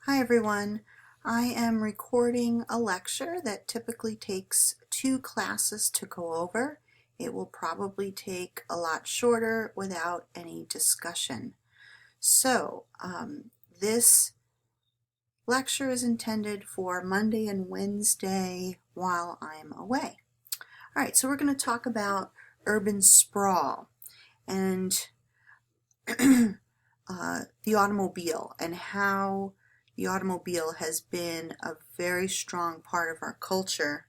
Hi everyone. I am recording a lecture that typically takes 2 classes to go over. It will probably take a lot shorter without any discussion. So this lecture is intended for Monday and Wednesday while I'm away. All right, so we're going to talk about urban sprawl and the automobile and how the automobile has been a very strong part of our culture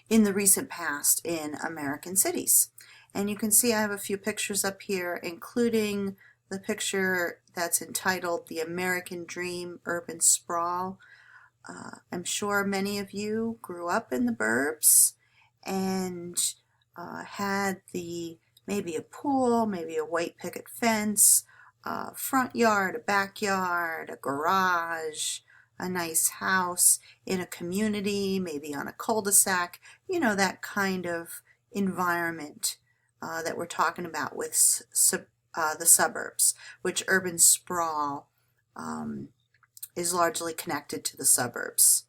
in the recent past in American cities. And you can see I have a few pictures up here, including the picture that's entitled The American Dream Urban Sprawl. I'm sure many of you grew up in the burbs and had maybe a pool, maybe a white picket fence, a front yard, a backyard, a garage, a nice house in a community, maybe on a cul-de-sac, you know, that kind of environment that we're talking about with the suburbs, which urban sprawl is largely connected to the suburbs.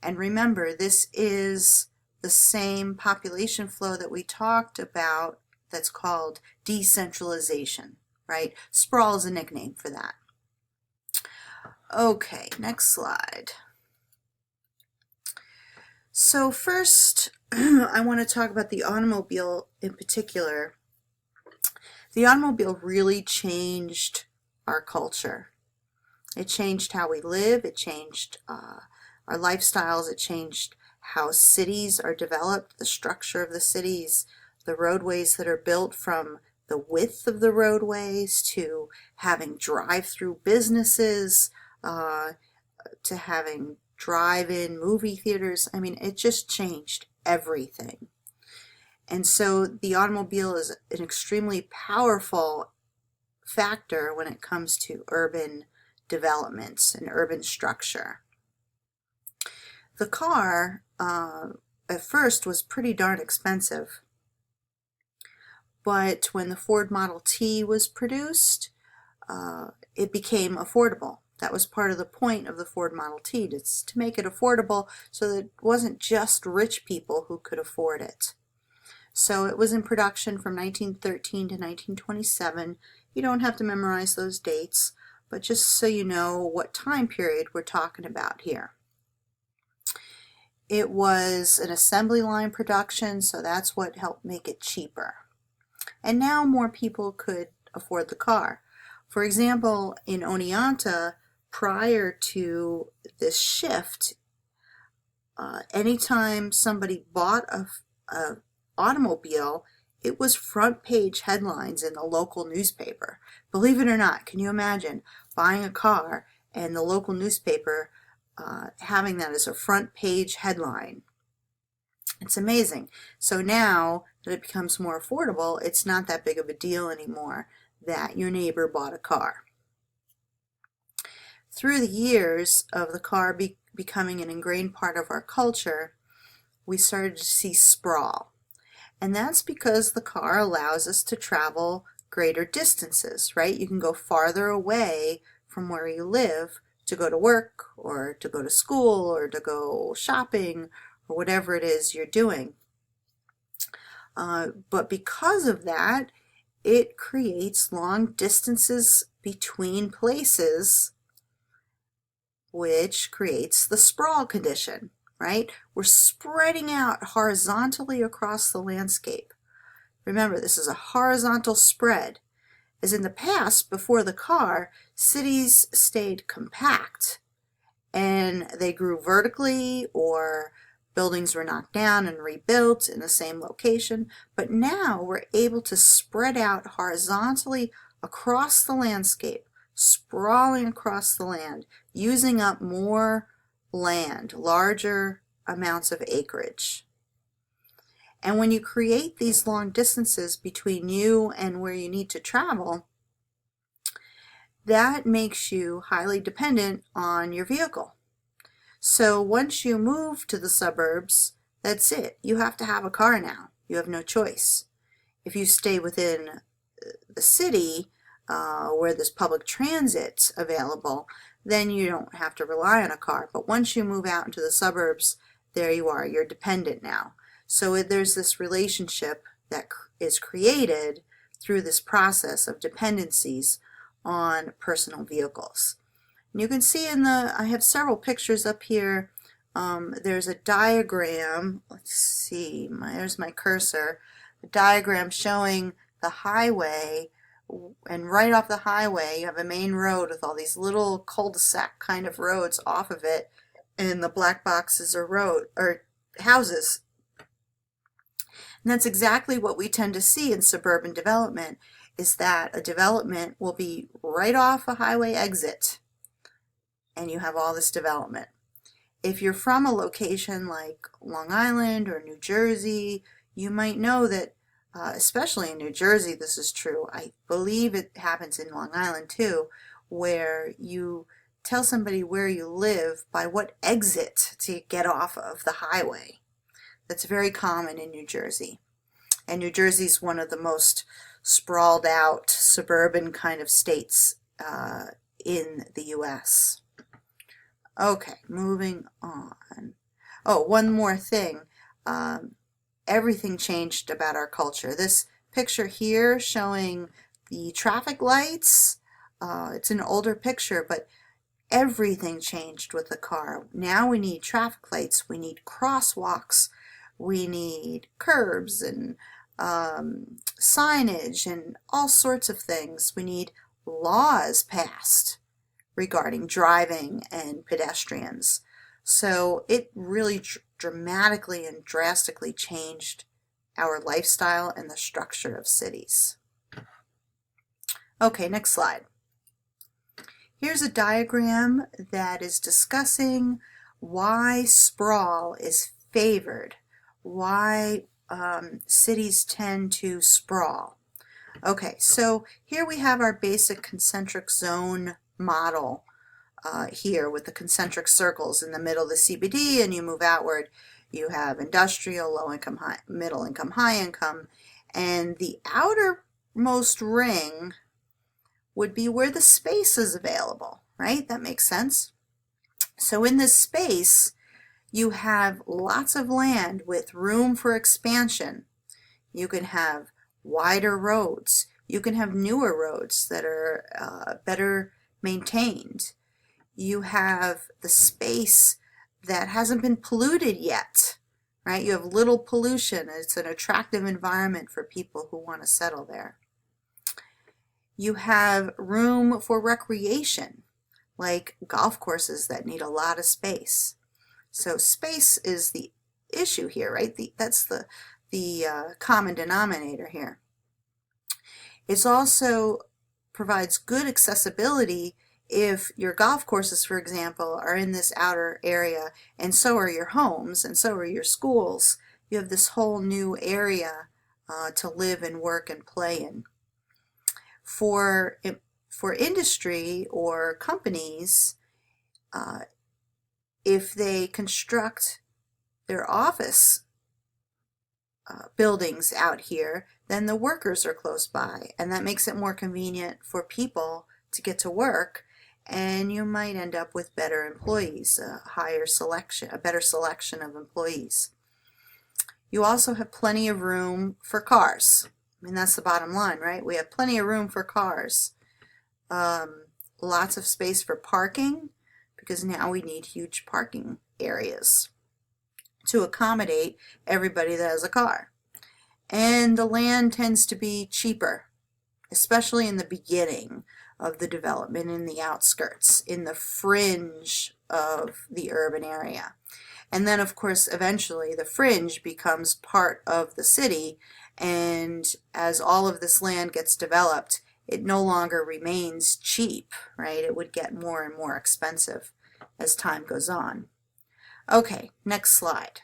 And remember, this is the same population flow that we talked about that's called decentralization, right? Sprawl is a nickname for that. Okay, next slide. So first, I want to talk about the automobile in particular. The automobile really changed our culture. It changed how we live, it changed our lifestyles, it changed how cities are developed, the structure of the cities, the roadways that are built, from the width of the roadways to having drive-through businesses, to having drive-in movie theaters. I mean, it just changed everything. And so the automobile is an extremely powerful factor when it comes to urban developments and urban structure. The car at first was pretty darn expensive, but when the Ford Model T was produced, it became affordable. That was part of the point of the Ford Model T, to make it affordable so that it wasn't just rich people who could afford it. So it was in production from 1913 to 1927. You don't have to memorize those dates, but just so you know what time period we're talking about here. It was an assembly line production, so that's what helped make it cheaper. And now more people could afford the car. For example, in Oneonta, prior to this shift, anytime somebody bought a automobile, it was front page headlines in the local newspaper. Believe it or not, can you imagine buying a car and the local newspaper having that as a front page headline? It's amazing. So now that it becomes more affordable, it's not that big of a deal anymore that your neighbor bought a car. Through the years of the car becoming an ingrained part of our culture, we started to see sprawl. And that's because the car allows us to travel greater distances, right? You can go farther away from where you live to go to work or to go to school or to go shopping or whatever it is you're doing. But because of that, it creates long distances between places, which creates the sprawl condition, right? We're spreading out horizontally across the landscape. Remember, this is a horizontal spread. As in the past, before the car, cities stayed compact and they grew vertically, or buildings were knocked down and rebuilt in the same location. But now we're able to spread out horizontally across the landscape, sprawling across the land, using up more land, larger amounts of acreage. And when you create these long distances between you and where you need to travel, that makes you highly dependent on your vehicle. So once you move to the suburbs, that's it. You have to have a car now. You have no choice. If you stay within the city where there's public transit available, then you don't have to rely on a car. But once you move out into the suburbs, there you are, you're dependent now. So there's this relationship that is created through this process of dependencies on personal vehicles. And you can see I have several pictures up here. There's a diagram, let's see, there's my cursor, a diagram showing the highway, and right off the highway you have a main road with all these little cul-de-sac kind of roads off of it, and the black boxes are houses. And that's exactly what we tend to see in suburban development, is that a development will be right off a highway exit, and you have all this development. If you're from a location like Long Island or New Jersey, you might know that, especially in New Jersey, this is true. I believe it happens in Long Island too, where you tell somebody where you live by what exit to get off of the highway. That's very common in New Jersey. And New Jersey is one of the most sprawled out suburban kind of states in the U.S. Okay, moving on. Oh, one more thing. Everything changed about our culture. This picture here showing the traffic lights, it's an older picture, but everything changed with the car. Now we need traffic lights, we need crosswalks, we need curbs and signage and all sorts of things. We need laws passed regarding driving and pedestrians. So it really dramatically and drastically changed our lifestyle and the structure of cities. Okay, next slide. Here's a diagram that is discussing why sprawl is favored, why cities tend to sprawl. Okay, so here we have our basic concentric zone model here with the concentric circles in the middle of the CBD, and you move outward. You have industrial, low income, middle income, high income, and the outermost ring would be where the space is available, right? That makes sense. So in this space, you have lots of land with room for expansion. You can have wider roads. You can have newer roads that are better maintained. You have the space that hasn't been polluted yet, right? You have little pollution. It's an attractive environment for people who want to settle there. You have room for recreation, like golf courses that need a lot of space. So space is the issue here, right? That's the common denominator here. It also provides good accessibility if your golf courses, for example, are in this outer area, and so are your homes, and so are your schools. You have this whole new area to live and work and play in. For industry or companies, if they construct their office buildings out here, then the workers are close by, and that makes it more convenient for people to get to work, and you might end up with better employees, a better selection of employees. You also have plenty of room for cars. I mean, that's the bottom line, right? We have plenty of room for cars. Lots of space for parking, because now we need huge parking areas to accommodate everybody that has a car. And the land tends to be cheaper, especially in the beginning of the development, in the outskirts, in the fringe of the urban area. And then, of course, eventually the fringe becomes part of the city, and as all of this land gets developed, it no longer remains cheap, right? It would get more and more expensive as time goes on. Okay, next slide.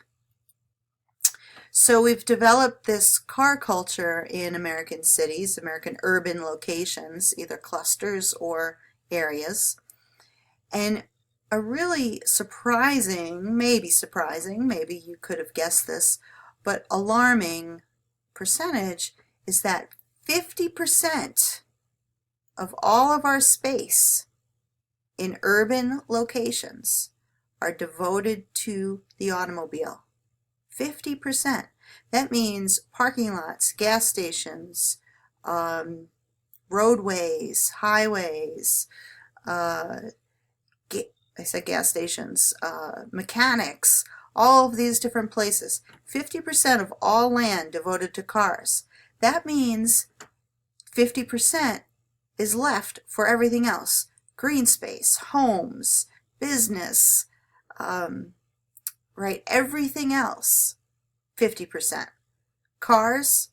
So we've developed this car culture in American cities, American urban locations, either clusters or areas. And a really surprising, maybe you could have guessed this, but alarming percentage is that 50% of all of our space in urban locations are devoted to the automobile. 50%. That means parking lots, gas stations, roadways, highways, I said gas stations, mechanics, all of these different places. 50% of all land devoted to cars. That means 50% is left for everything else. Green space, homes, business, right? Everything else, 50%. Cars,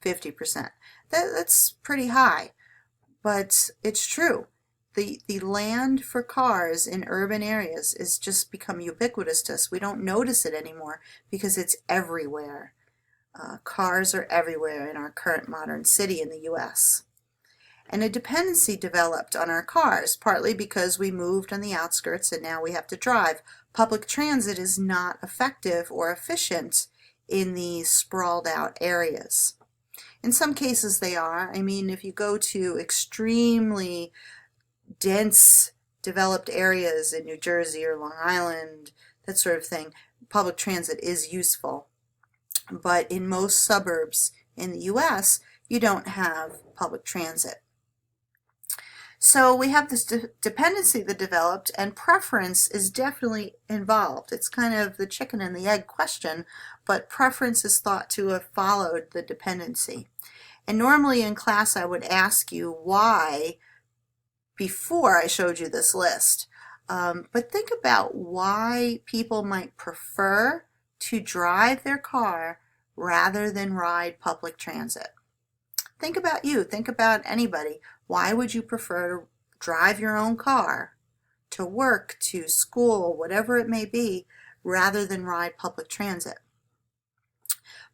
50%. That's pretty high, but it's true. The land for cars in urban areas is just become ubiquitous to us. We don't notice it anymore because it's everywhere. Cars are everywhere in our current modern city in the U.S. And a dependency developed on our cars, partly because we moved on the outskirts and now we have to drive. Public transit is not effective or efficient in these sprawled out areas. In some cases they are. I mean, if you go to extremely dense developed areas in New Jersey or Long Island, that sort of thing, public transit is useful. But in most suburbs in the U.S., you don't have public transit. So we have this dependency that developed, and preference is definitely involved. It's kind of the chicken and the egg question, but preference is thought to have followed the dependency. And normally in class I would ask you why before I showed you this list. But think about why people might prefer to drive their car rather than ride public transit. Think about you. Think about anybody. Why would you prefer to drive your own car to work, to school, whatever it may be, rather than ride public transit?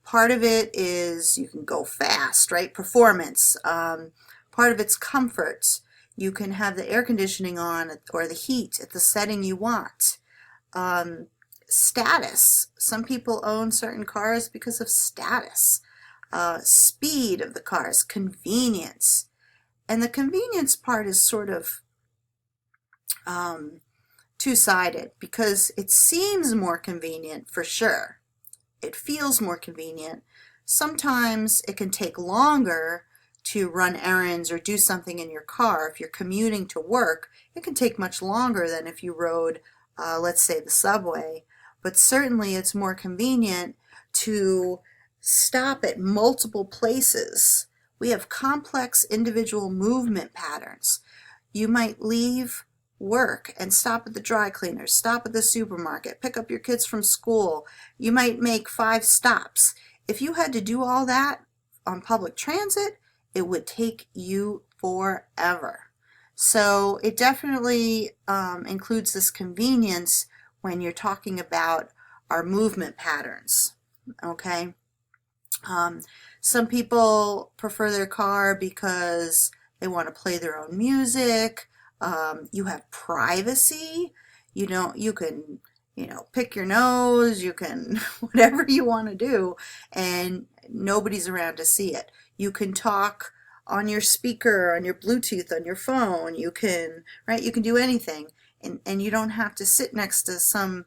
Part of it is you can go fast, right? Performance. Part of it's comfort. You can have the air conditioning on or the heat at the setting you want. Status. Some people own certain cars because of status. Speed of the cars, convenience. And the convenience part is sort of two-sided because it seems more convenient for sure. It feels more convenient. Sometimes it can take longer to run errands or do something in your car. If you're commuting to work, it can take much longer than if you rode, let's say, the subway. But certainly it's more convenient to stop at multiple places. We have complex individual movement patterns. You might leave work and stop at the dry cleaners, stop at the supermarket, pick up your kids from school. You might make 5 stops. If you had to do all that on public transit, it would take you forever. So it definitely includes this convenience when you're talking about our movement patterns, okay? Some people prefer their car because they want to play their own music. You have privacy. You can, pick your nose. You can whatever you want to do, and nobody's around to see it. You can talk on your speaker, on your Bluetooth, on your phone. You can, right? You can do anything, and you don't have to sit next to some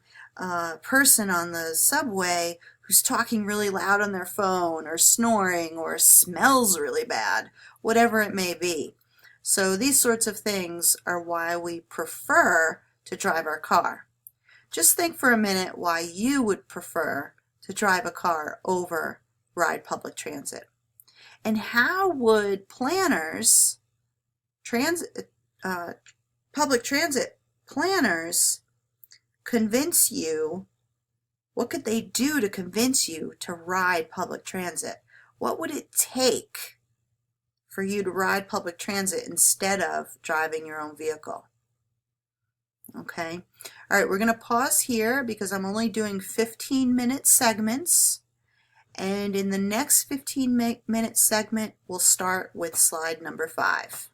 person on the subway who's talking really loud on their phone or snoring or smells really bad, whatever it may be. So these sorts of things are why we prefer to drive our car. Just think for a minute why you would prefer to drive a car over ride public transit. And how would planners, public transit planners, convince you? What could they do to convince you to ride public transit? What would it take for you to ride public transit instead of driving your own vehicle? Okay. All right, we're going to pause here because I'm only doing 15-minute segments. And in the next 15-minute segment, we'll start with slide number 5.